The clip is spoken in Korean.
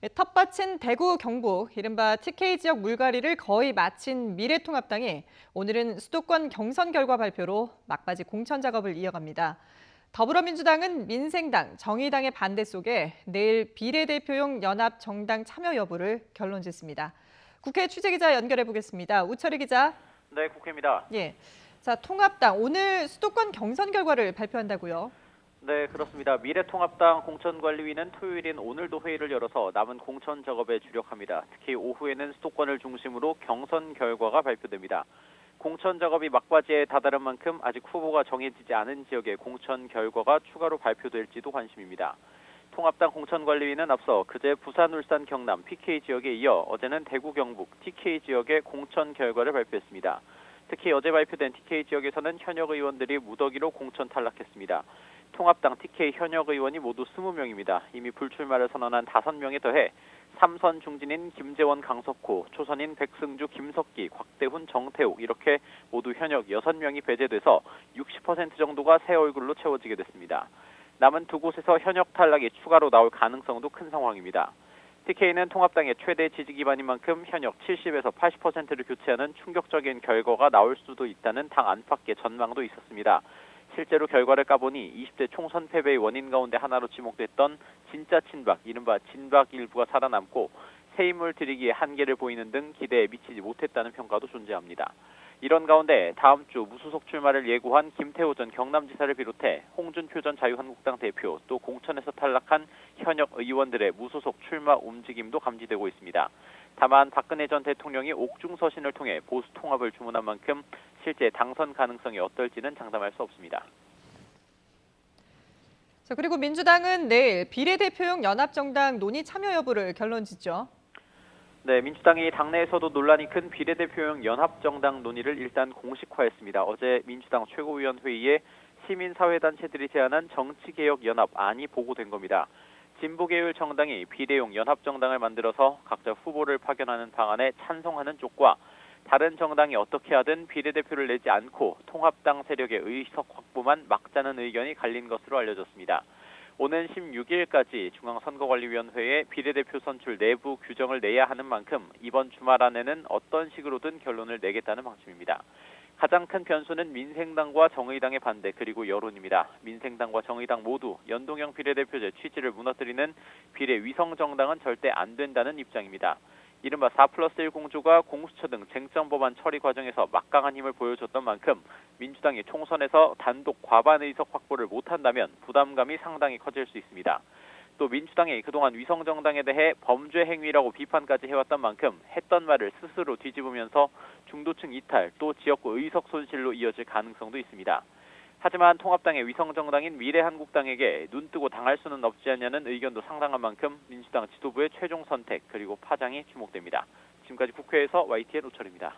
텃밭인 대구, 경북, 이른바 TK 지역 물갈이를 거의 마친 미래통합당이 오늘은 수도권 경선 결과 발표로 막바지 공천 작업을 이어갑니다. 더불어민주당은 민생당, 정의당의 반대 속에 내일 비례대표용 연합 정당 참여 여부를 결론짓습니다. 국회 취재기자 연결해 보겠습니다. 우철희 기자. 네, 국회입니다. 예. 자, 통합당 오늘 수도권 경선 결과를 발표한다고요? 네, 그렇습니다. 미래통합당 공천관리위는 토요일인 오늘도 회의를 열어서 남은 공천 작업에 주력합니다. 특히 오후에는 수도권을 중심으로 경선 결과가 발표됩니다. 공천 작업이 막바지에 다다른 만큼 아직 후보가 정해지지 않은 지역의 공천 결과가 추가로 발표될지도 관심입니다. 통합당 공천관리위는 앞서 그제 부산, 울산, 경남 PK 지역에 이어 어제는 대구, 경북 TK 지역의 공천 결과를 발표했습니다. 특히 어제 발표된 TK 지역에서는 현역 의원들이 무더기로 공천 탈락했습니다. 통합당 TK 현역 의원이 모두 20명입니다. 이미 불출마를 선언한 5명에 더해 삼선 중진인 김재원, 강석호, 초선인 백승주, 김석기, 곽대훈, 정태욱 이렇게 모두 현역 6명이 배제돼서 60% 정도가 새 얼굴로 채워지게 됐습니다. 남은 두 곳에서 현역 탈락이 추가로 나올 가능성도 큰 상황입니다. TK는 통합당의 최대 지지 기반인 만큼 현역 70에서 80%를 교체하는 충격적인 결과가 나올 수도 있다는 당 안팎의 전망도 있었습니다. 실제로 결과를 까보니 20대 총선 패배의 원인 가운데 하나로 지목됐던 진짜 친박, 이른바 진박 일부가 살아남고 새 인물 들이기에 한계를 보이는 등 기대에 미치지 못했다는 평가도 존재합니다. 이런 가운데 다음 주 무소속 출마를 예고한 김태호 전 경남지사를 비롯해 홍준표 전 자유한국당 대표 또 공천에서 탈락한 현역 의원들의 무소속 출마 움직임도 감지되고 있습니다. 다만 박근혜 전 대통령이 옥중서신을 통해 보수 통합을 주문한 만큼 실제 당선 가능성이 어떨지는 장담할 수 없습니다. 자, 그리고 민주당은 내일 비례대표용 연합정당 논의 참여 여부를 결론짓죠. 네, 민주당이 당내에서도 논란이 큰 비례대표용 연합정당 논의를 일단 공식화했습니다. 어제 민주당 최고위원회의에 시민사회단체들이 제안한 정치개혁연합안이 보고된 겁니다. 진보계열 정당이 비례용 연합정당을 만들어서 각자 후보를 파견하는 방안에 찬성하는 쪽과 다른 정당이 어떻게 하든 비례대표를 내지 않고 통합당 세력의 의석 확보만 막자는 의견이 갈린 것으로 알려졌습니다. 오는 16일까지 중앙선거관리위원회에 비례대표 선출 내부 규정을 내야 하는 만큼 이번 주말 안에는 어떤 식으로든 결론을 내겠다는 방침입니다. 가장 큰 변수는 민생당과 정의당의 반대 그리고 여론입니다. 민생당과 정의당 모두 연동형 비례대표제 취지를 무너뜨리는 비례위성정당은 절대 안 된다는 입장입니다. 이른바 4+1 공조가 공수처 등 쟁점 법안 처리 과정에서 막강한 힘을 보여줬던 만큼 민주당이 총선에서 단독 과반 의석 확보를 못한다면 부담감이 상당히 커질 수 있습니다. 또 민주당이 그동안 위성정당에 대해 범죄 행위라고 비판까지 해왔던 만큼 했던 말을 스스로 뒤집으면서 중도층 이탈 또 지역구 의석 손실로 이어질 가능성도 있습니다. 하지만 통합당의 위성정당인 미래한국당에게 눈뜨고 당할 수는 없지 않냐는 의견도 상당한 만큼 민주당 지도부의 최종 선택 그리고 파장이 주목됩니다. 지금까지 국회에서 YTN 우철입니다.